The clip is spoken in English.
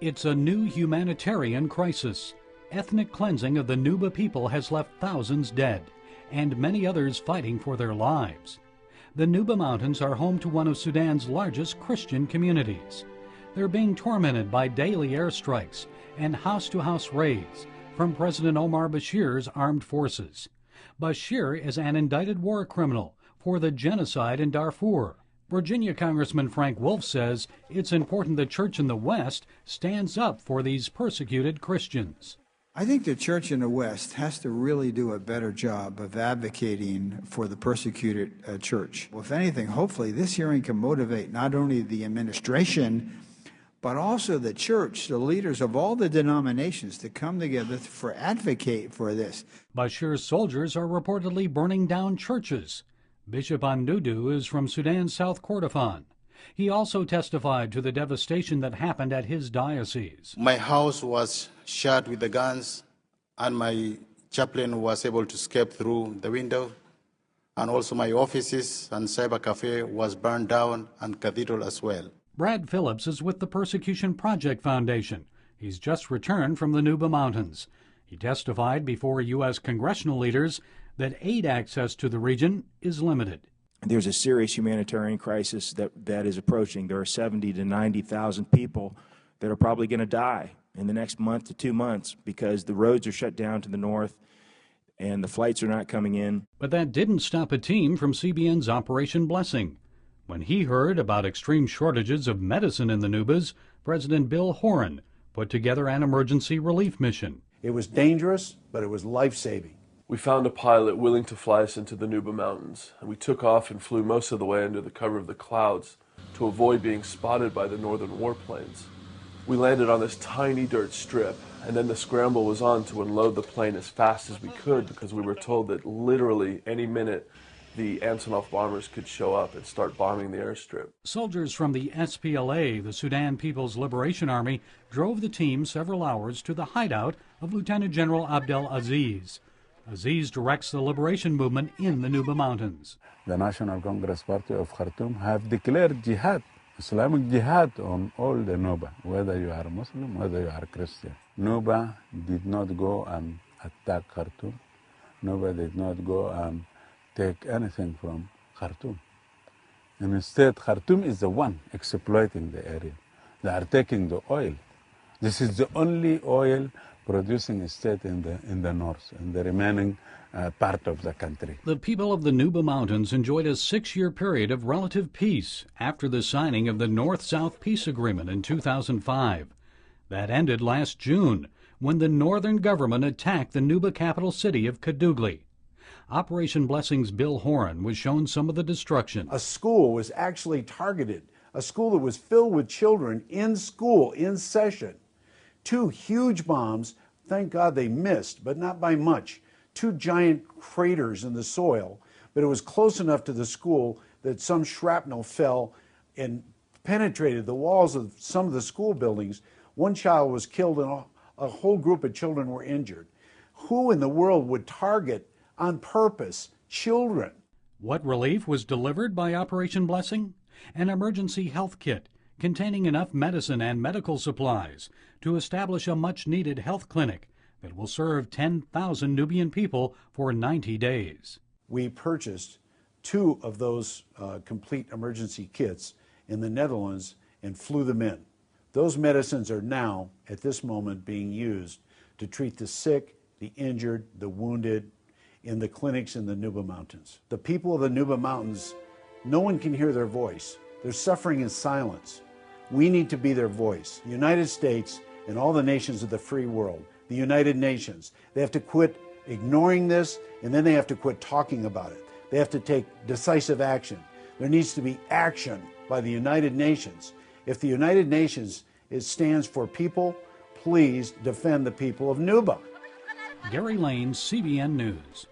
It's a new humanitarian crisis. Ethnic cleansing of the Nuba people has left thousands dead, and many others fighting for their lives. The Nuba Mountains are home to one of Sudan's largest Christian communities. They're being tormented by daily airstrikes and house-to-house raids from President Omar Bashir's armed forces. Bashir is an indicted war criminal for the genocide in Darfur. Virginia Congressman Frank Wolf says it's important the church in the West stands up for these persecuted Christians. I think the church in the West has to really do a better job of advocating for the persecuted church. Well, if anything, hopefully this hearing can motivate not only the administration, but also the church, the leaders of all the denominations to come together for advocate for this. Bashir's soldiers are reportedly burning down churches. Bishop Andudu is from Sudan's South Kordofan. He also testified to the devastation that happened at his diocese. My house was shot with the guns, and my chaplain was able to escape through the window. And also my offices and cyber cafe was burned down, and cathedral as well. Brad Phillips is with the Persecution Project Foundation. He's just returned from the Nuba Mountains. He testified before U.S. congressional leaders that aid access to the region is limited. There's a serious humanitarian crisis that is approaching. There are 70 to 90,000 people that are probably going to die in the next month to 2 months because the roads are shut down to the north and the flights are not coming in. But that didn't stop a team from CBN's Operation Blessing. When he heard about extreme shortages of medicine in the Nubas, President Bill Horan put together an emergency relief mission. It was dangerous, but it was life-saving. We found a pilot willing to fly us into the Nuba Mountains, and we took off and flew most of the way under the cover of the clouds to avoid being spotted by the northern warplanes. We landed on this tiny dirt strip, and then the scramble was on to unload the plane as fast as we could because we were told that literally any minute the Antonov bombers could show up and start bombing the airstrip. Soldiers from the SPLA, the Sudan People's Liberation Army, drove the team several hours to the hideout of Lieutenant General Abdel Aziz. Aziz directs the liberation movement in the Nuba Mountains. The National Congress Party of Khartoum have declared jihad, Islamic jihad on all the Nuba, whether you are Muslim, whether you are Christian. Nuba did not go and attack Khartoum. Nuba did not go and take anything from Khartoum. And instead, Khartoum is the one exploiting the area. They are taking the oil. This is the only oil producing state in the north, in the remaining part of the country. The people of the Nuba Mountains enjoyed a 6-year period of relative peace after the signing of the North-South Peace Agreement in 2005. That ended last June when the northern government attacked the Nuba capital city of Kadugli. Operation Blessing's Bill Horan was shown some of the destruction. A school was actually targeted, a school that was filled with children in school, in session. 2 huge bombs, thank God they missed, but not by much. 2 giant craters in the soil, but it was close enough to the school that some shrapnel fell and penetrated the walls of some of the school buildings. 1 child was killed and a whole group of children were injured. Who in the world would target on purpose children? What relief was delivered by Operation Blessing? An emergency health kit containing enough medicine and medical supplies to establish a much-needed health clinic that will serve 10,000 Nubian people for 90 days. We purchased 2 of those complete emergency kits in the Netherlands and flew them in. Those medicines are now, at this moment, being used to treat the sick, the injured, the wounded in the clinics in the Nuba Mountains. The people of the Nuba Mountains, no one can hear their voice. They're suffering in silence. We need to be their voice. The United States and all the nations of the free world, the United Nations, they have to quit ignoring this, and then they have to quit talking about it. They have to take decisive action. There needs to be action by the United Nations. If the United Nations stands for people, please defend the people of Nuba. Gary Lane, CBN News.